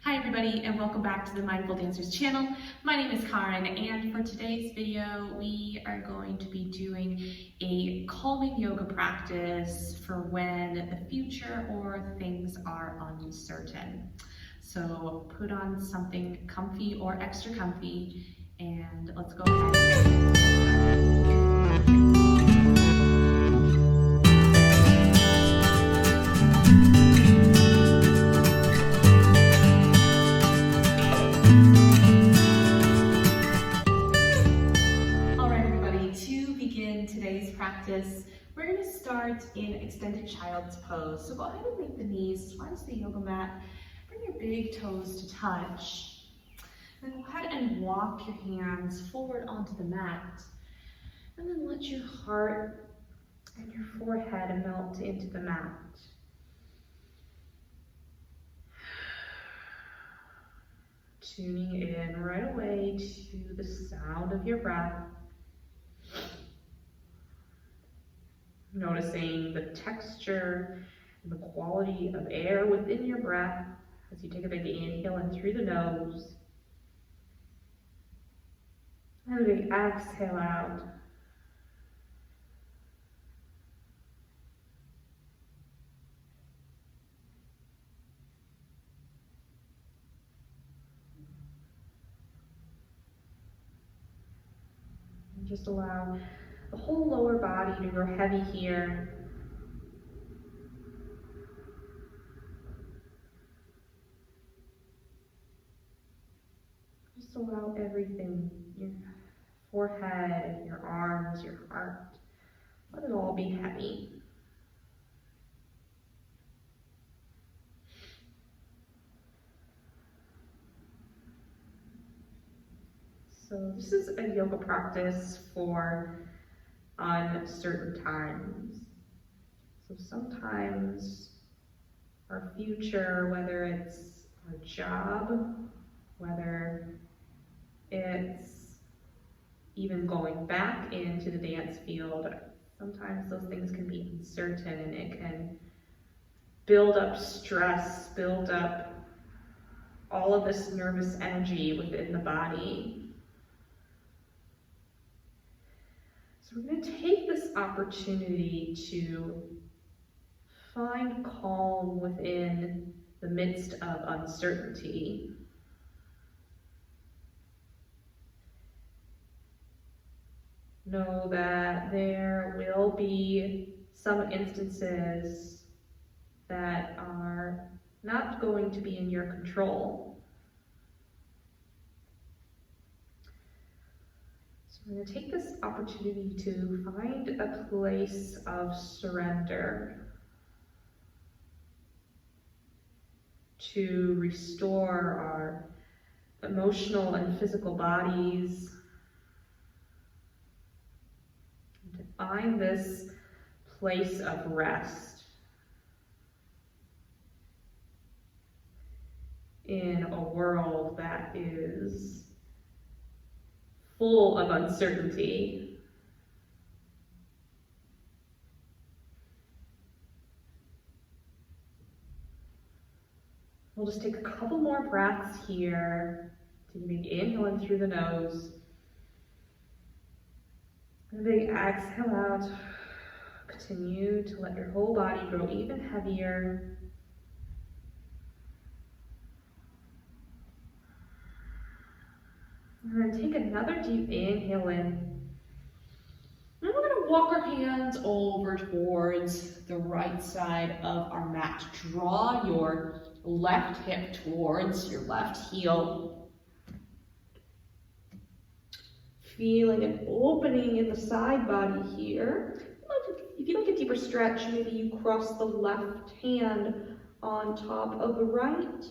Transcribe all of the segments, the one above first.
Hi everybody and welcome back to the Mindful Dancers channel. My name is Karen and for today's video we are going to be doing a calming yoga practice for when the future or things are uncertain. So put on something comfy or extra comfy and let's go ahead. Today's practice, we're going to start in extended child's pose. So go ahead and make the knees as far as the yoga mat. Bring your big toes to touch. And then go ahead and walk your hands forward onto the mat. And then let your heart and your forehead melt into the mat. Tuning in right away to the sound of your breath. Noticing the texture and the quality of air within your breath as you take a big inhale in through the nose. And a big exhale out. And just allow the whole lower body to grow heavy here. Just allow everything, your forehead, your arms, your heart, let it all be heavy. So this is a yoga practice for uncertain times. So sometimes our future, whether it's our job, whether it's even going back into the dance field, sometimes those things can be uncertain and it can build up stress, build up all of this nervous energy within the body. So we're going to take this opportunity to find calm within the midst of uncertainty. Know that there will be some instances that are not going to be in your control. I'm going to take this opportunity to find a place of surrender, to restore our emotional and physical bodies, and to find this place of rest in a world that is full of uncertainty. We'll just take a couple more breaths here. Take a big inhale in through the nose. And a big exhale out. Continue to let your whole body grow even heavier. And then take another deep inhale in. And we're going to walk our hands over towards the right side of our mat. Draw your left hip towards your left heel. Feeling an opening in the side body here. If you don't get deeper stretch, maybe you cross the left hand on top of the right.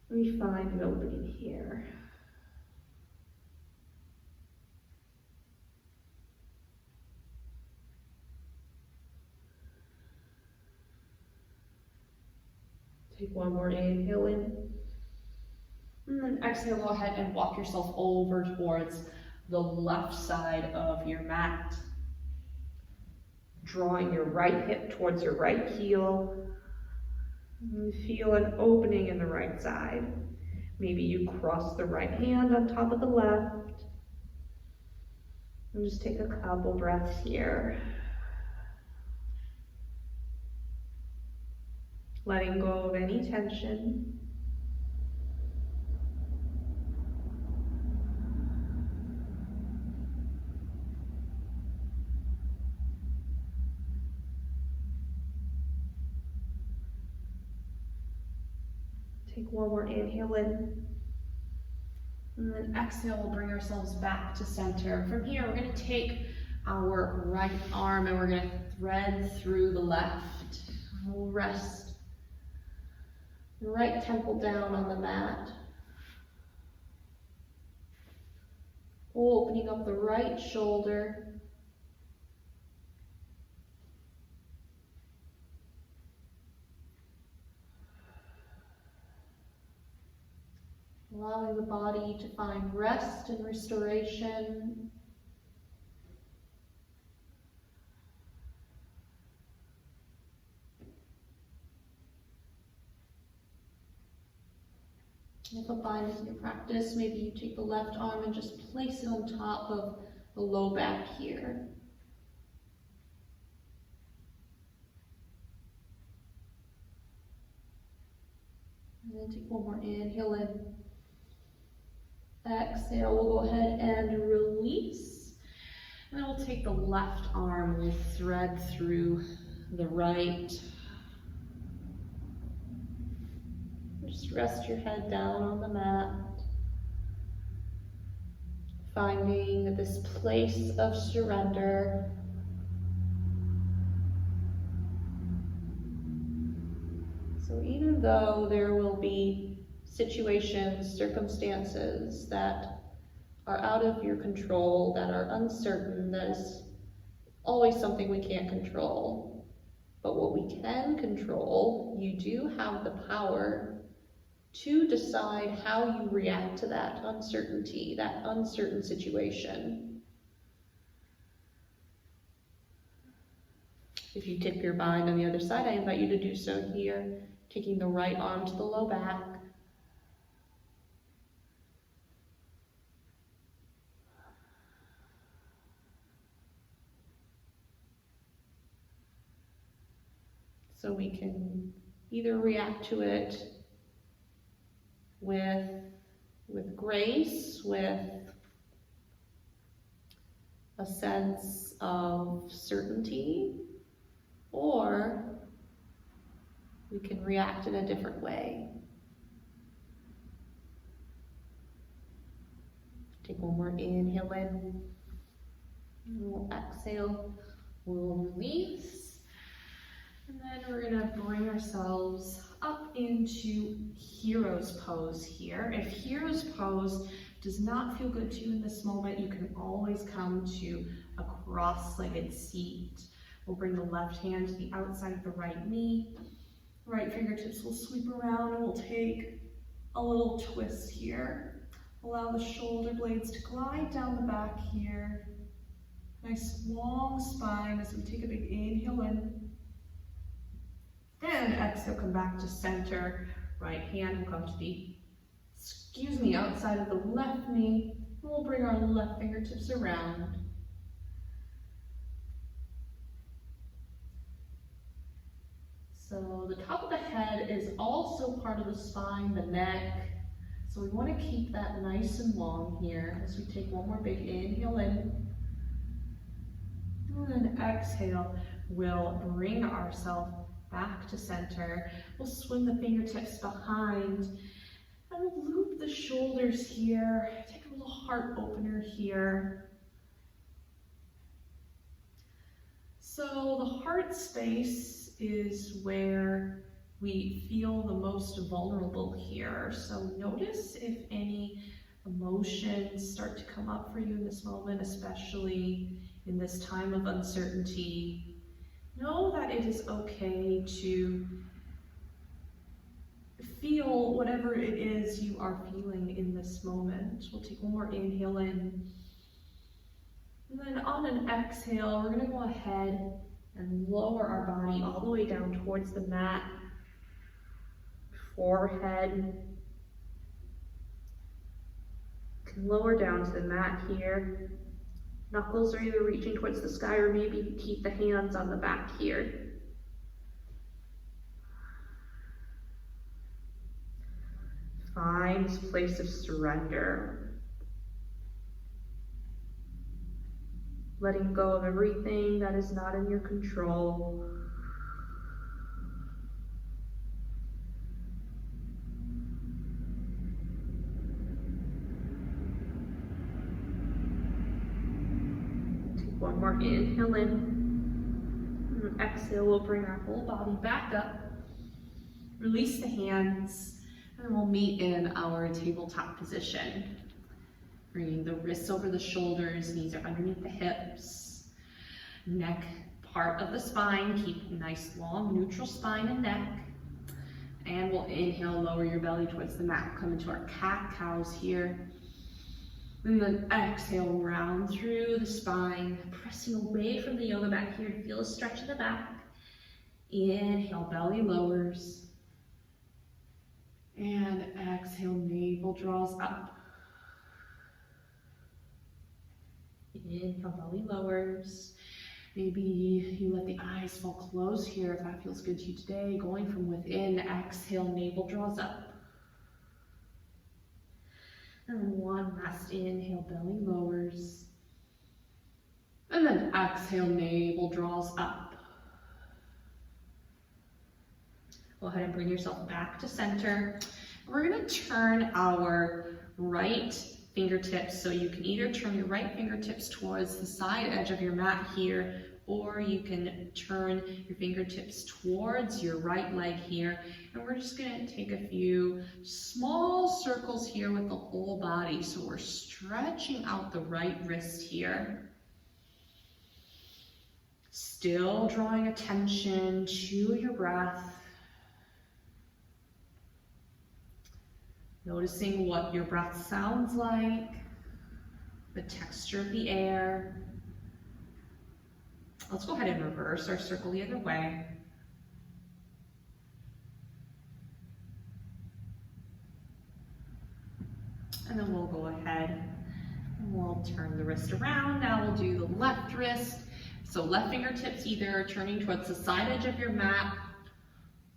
We find an opening here. Take one more inhale in. And then exhale, go ahead and walk yourself over towards the left side of your mat. drawing your right hip towards your right heel. And feel an opening in the right side. Maybe you cross the right hand on top of the left. And just take a couple breaths here. Letting go of any tension. Take one more inhale in. And then exhale, we'll bring ourselves back to center. From here, we're going to take our right arm and we're going to thread through the left. We'll rest the right temple down on the mat. Opening up the right shoulder. Allowing the body to find rest and restoration. If a bind is in your practice, maybe you take the left arm and just place it on top of the low back here. And then take one more inhale in. Exhale, we'll go ahead and release. And then we'll take the left arm, we'll thread through the right. Just rest your head down on the mat. Finding this place of surrender. So even though there will be situations, circumstances that are out of your control, that are uncertain, that is always something we can't control. But what we can control, you do have the power to decide how you react to that uncertainty, that uncertain situation. If you tip your bind on the other side, I invite you to do so here, taking the right arm to the low back. So we can either react to it with grace, with a sense of certainty, or we can react in a different way. Take one more inhale in. We'll exhale, we'll release. And then we're gonna bring ourselves up into hero's pose here. If hero's pose does not feel good to you in this moment, you can always come to a cross-legged seat. We'll bring the left hand to the outside of the right knee. Right fingertips will sweep around and we'll take a little twist here. Allow the shoulder blades to glide down the back here. Nice long spine as we take a big inhale in. And exhale, come back to center. Right hand will come to the, outside of the left knee. And we'll bring our left fingertips around. So the top of the head is also part of the spine, the neck. So we want to keep that nice and long here as we take one more big inhale in. And then exhale, we'll bring ourselves back to center. We'll swing the fingertips behind and we'll loop the shoulders here. Take a little heart opener here. So the heart space is where we feel the most vulnerable here. So notice if any emotions start to come up for you in this moment, especially in this time of uncertainty. Know that it is okay to feel whatever it is you are feeling in this moment. We'll take one more inhale in. And then on an exhale, we're going to go ahead And lower our body all the way down towards the mat. Forehead. Can lower down to the mat here. Knuckles are either reaching towards the sky or maybe keep the hands on the back here. Find this place of surrender. Letting go of everything that is not in your control. Take one more inhale in. And exhale, we'll bring our whole body back up. Release the hands, and we'll meet in our tabletop position. Bringing the wrists over the shoulders, knees are underneath the hips. Neck part of the spine, keep a nice long neutral spine and neck. And we'll inhale, lower your belly towards the mat. Come into our cat-cows here. And then exhale, round through the spine, pressing away from the yoga mat here to feel a stretch in the back. Inhale, belly lowers. And exhale, navel draws up. Inhale, belly lowers. Maybe you let the eyes fall closed here if that feels good to you today. Going from within, exhale, navel draws up. And then one last inhale, belly lowers. And then exhale, navel draws up. Go ahead and bring yourself back to center. We're going to turn our right fingertips, so you can either turn your right fingertips towards the side edge of your mat here, or you can turn your fingertips towards your right leg here. And we're just going to take a few small circles here with the whole body. So we're stretching out the right wrist here. Still drawing attention to your breath. Noticing what your breath sounds like, the texture of the air. Let's go ahead and reverse our circle the other way. And then we'll go ahead and we'll turn the wrist around. Now we'll do the left wrist. So left fingertips either turning towards the side edge of your mat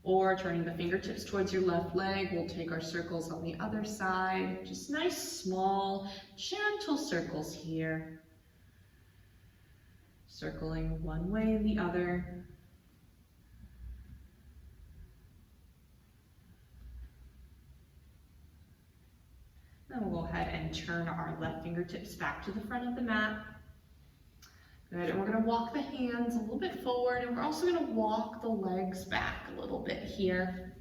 or turning the fingertips towards your left leg. We'll take our circles on the other side. Just nice, small, gentle circles here. Circling one way and the other. Then we'll go ahead and turn our left fingertips back to the front of the mat. Good, and we're going to walk the hands a little bit forward, and we're also going to walk the legs back a little bit here.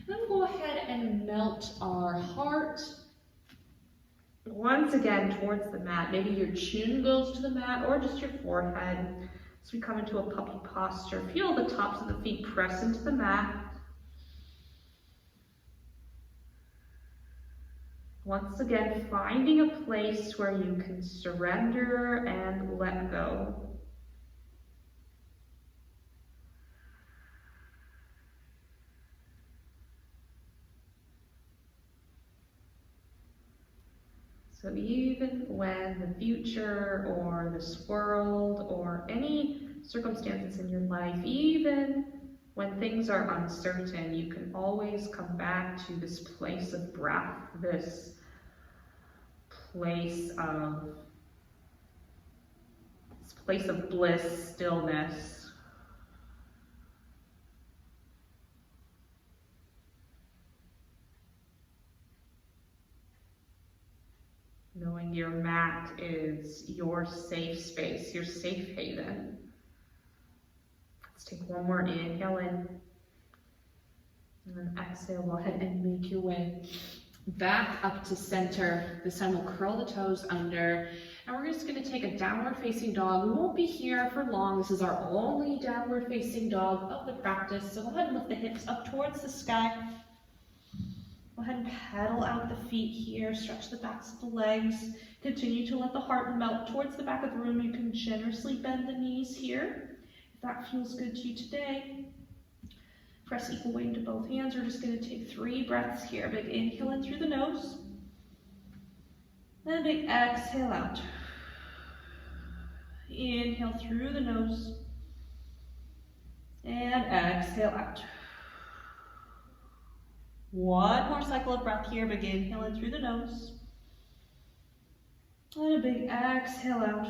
Then we'll go ahead and melt our heart once again towards the mat. Maybe your chin goes to the mat or just your forehead. So we come into a puppy posture. Feel the tops of the feet press into the mat. Once again, finding a place where you can surrender and let go. So even when the future or this world or any circumstances in your life, even when things are uncertain, you can always come back to this place of breath, this place of bliss, stillness. Knowing your mat is your safe space, your safe haven. Let's take one more inhale in. And then exhale, go ahead and make your way back up to center. This time we'll curl the toes under. And we're just going to take a downward facing dog. We won't be here for long. This is our only downward facing dog of the practice. So go ahead and lift the hips up towards the sky. Go ahead and pedal out the feet here. Stretch the backs of the legs. Continue to let the heart melt towards the back of the room. You can generously bend the knees here. that feels good to you today. Press equal weight into both hands. We're just going to take 3 breaths here. Big inhale in through the nose. And big exhale out. Inhale through the nose. And exhale out. One more cycle of breath here. Big inhale in through the nose. And a big exhale out.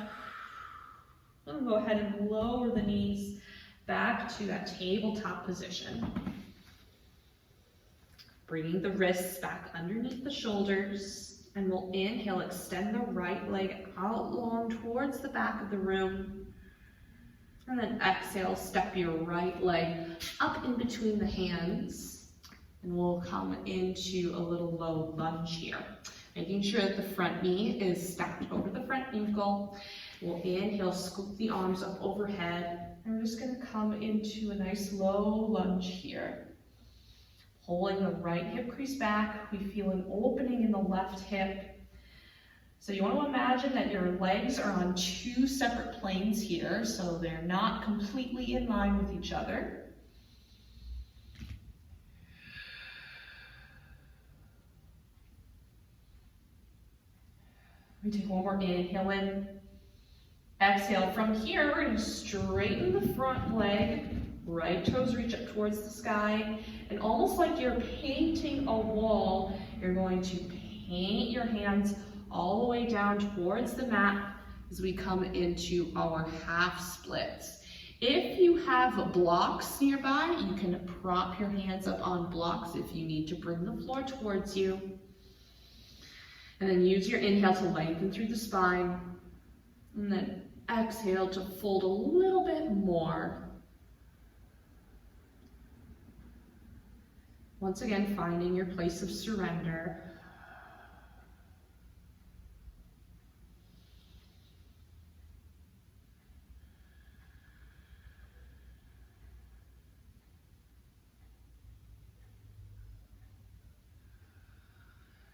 I'm going to go ahead and lower the knees back to that tabletop position. Bringing the wrists back underneath the shoulders. And we'll inhale, extend the right leg out long towards the back of the room. And then exhale, step your right leg up in between the hands. And we'll come into a little low lunge here. Making sure that the front knee is stacked over the front ankle. We'll inhale, scoop the arms up overhead. And we're just going to come into a nice low lunge here. Pulling the right hip crease back, we feel an opening in the left hip. So you want to imagine that your legs are on 2 separate planes here, so they're not completely in line with each other. We take one more inhale in. Exhale. From here, we're going to straighten the front leg. Right toes reach up towards the sky, and almost like you're painting a wall, you're going to paint your hands all the way down towards the mat as we come into our half splits. If you have blocks nearby, you can prop your hands up on blocks if you need to bring the floor towards you. And then use your inhale to lengthen through the spine, and then exhale to fold a little bit more. Once again, finding your place of surrender.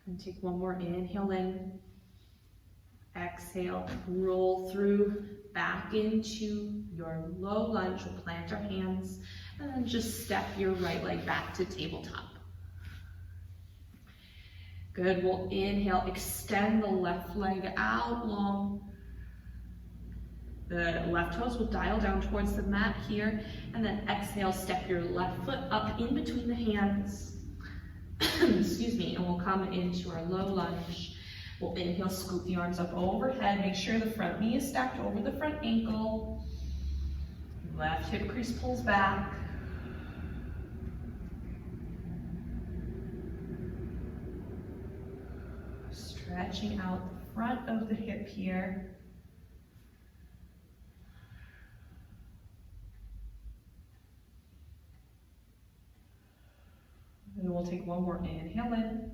And take one more inhale in. Exhale, roll through back into your low lunge. We'll plant our hands. And then just step your right leg back to tabletop. Good, we'll inhale, extend the left leg out long. The left toes will dial down towards the mat here. And then exhale, step your left foot up in between the hands. Excuse me, and we'll come into our low lunge. We'll inhale, scoop the arms up overhead. Make sure the front knee is stacked over the front ankle. Left hip crease pulls back. Stretching out the front of the hip here. And we'll take one more inhale in.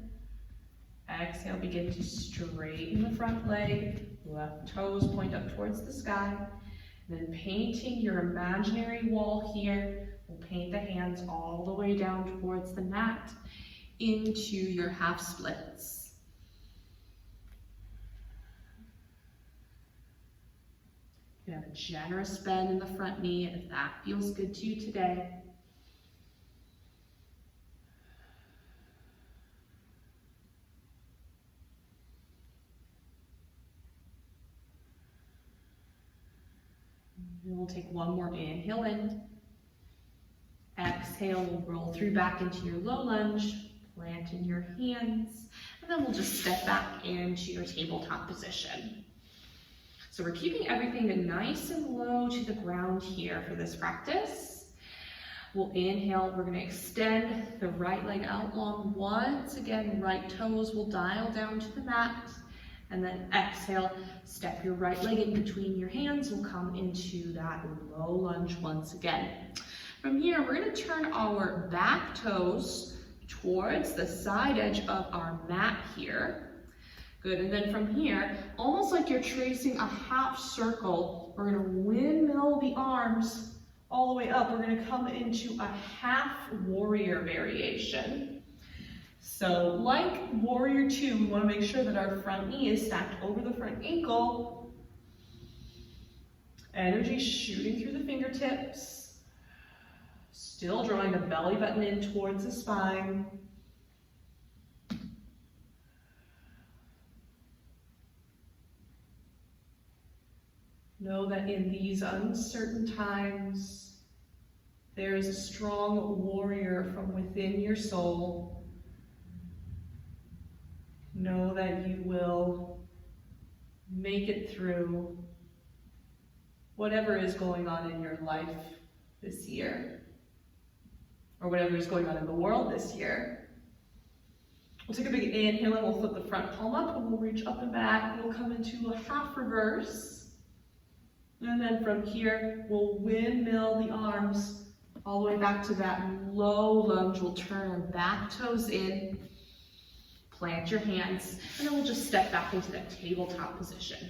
Exhale, begin to straighten the front leg. Left toes point up towards the sky. And then painting your imaginary wall here. We'll paint the hands all the way down towards the mat into your half splits. You have a generous bend in the front knee if that feels good to you today. And we'll take one more inhale in. Exhale, we'll roll through back into your low lunge, planting your hands, and then we'll just step back into your tabletop position. So we're keeping everything nice and low to the ground here for this practice. We'll inhale, we're going to extend the right leg out long. Once again, right toes will dial down to the mat. And then exhale, step your right leg in between your hands. We'll come into that low lunge once again. From here, we're going to turn our back toes towards the side edge of our mat here. Good, and then from here, almost like you're tracing a half circle, we're going to windmill the arms all the way up. We're going to come into a half warrior variation. So like warrior 2, we want to make sure that our front knee is stacked over the front ankle. Energy shooting through the fingertips. Still drawing the belly button in towards the spine. Know that in these uncertain times, there is a strong warrior from within your soul. Know that you will make it through whatever is going on in your life this year, or whatever is going on in the world this year. We'll take a big inhale and we'll flip the front palm up and we'll reach up and back. We'll come into a half reverse. And then from here, we'll windmill the arms all the way back to that low lunge. We'll turn our back toes in, plant your hands, and then we'll just step back into that tabletop position.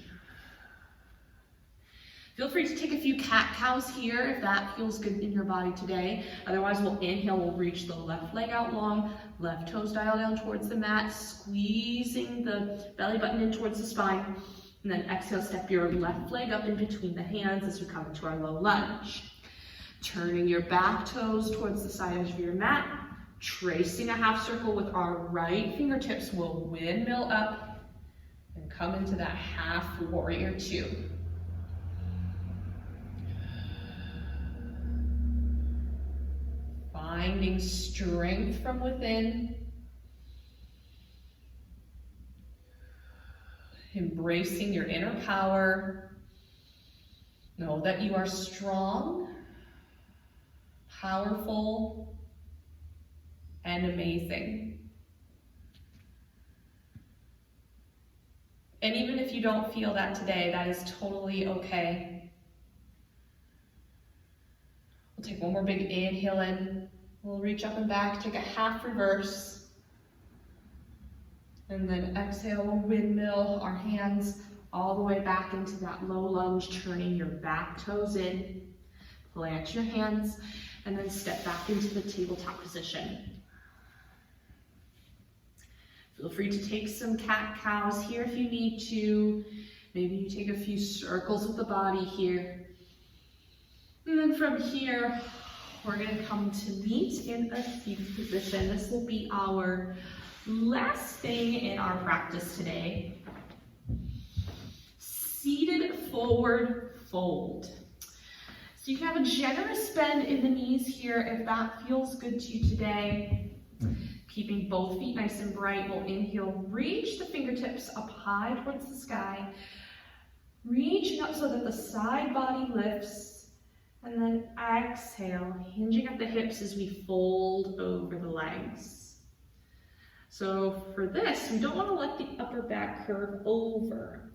Feel free to take a few cat-cows here if that feels good in your body today. Otherwise, we'll inhale, we'll reach the left leg out long, left toes dial down towards the mat, squeezing the belly button in towards the spine. And then exhale, step your left leg up in between the hands as we come into our low lunge. Turning your back toes towards the side edge of your mat, tracing a half circle with our right fingertips. We'll windmill up and come into that half warrior two. Finding strength from within. Embracing your inner power. Know that you are strong, powerful, and amazing. And even if you don't feel that today, that is totally okay. We'll take one more big inhale in. We'll reach up and back, take a half reverse. And then exhale, we'll windmill our hands all the way back into that low lunge, turning your back toes in. Plant your hands, and then step back into the tabletop position. Feel free to take some cat-cows here if you need to. Maybe you take a few circles with the body here. And then from here, we're going to come to meet in a seated position. This will be our last thing in our practice today. Seated forward fold. So you can have a generous bend in the knees here if that feels good to you today. Keeping both feet nice and bright, we'll inhale, reach the fingertips up high towards the sky. Reaching up so that the side body lifts. And then exhale, hinging at the hips as we fold over the legs. So for this, we don't want to let the upper back curve over.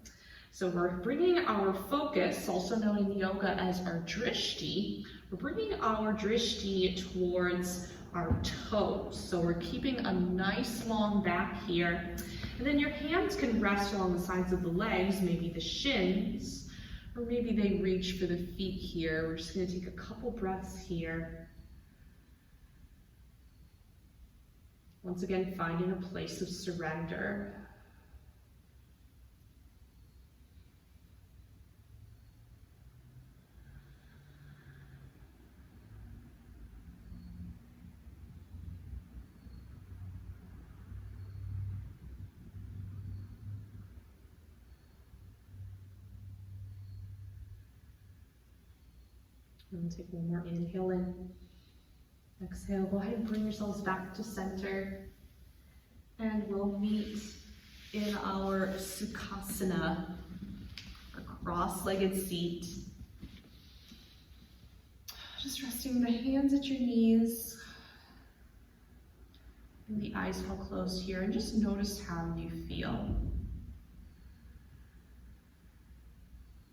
So we're bringing our focus, also known in yoga as our drishti, we're bringing our drishti towards our toes. So we're keeping a nice long back here. And then your hands can rest along the sides of the legs, maybe the shins, or maybe they reach for the feet here. We're just going to take a couple breaths here. Once again, finding a place of surrender. And we'll take one more inhale in. Exhale, go ahead and bring yourselves back to center. And we'll meet in our Sukhasana, a cross-legged seat. Just resting the hands at your knees. And the eyes held closed here, and just notice how you feel.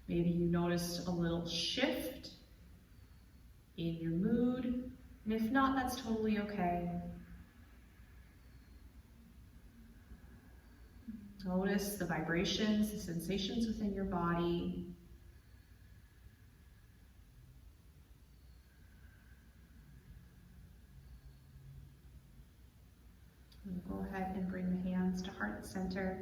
Maybe you noticed a little shift in your mood, and if not, that's totally okay. Notice the vibrations, the sensations within your body. And go ahead and bring the hands to heart center.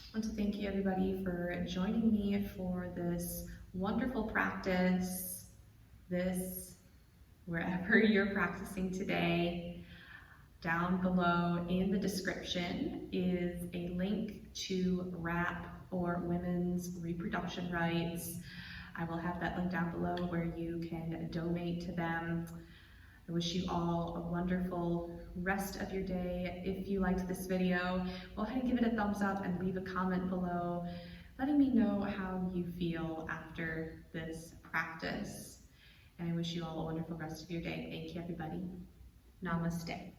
I want to thank you everybody for joining me for this wonderful practice, wherever you're practicing today. Down below in the description is a link to RAP, or Women's Reproduction Rights. I will have that link down below where you can donate to them. I wish you all a wonderful rest of your day. If you liked this video, go ahead and give it a thumbs up and leave a comment below, letting me know how you feel after this practice. And I wish you all a wonderful rest of your day. Thank you, everybody. Namaste.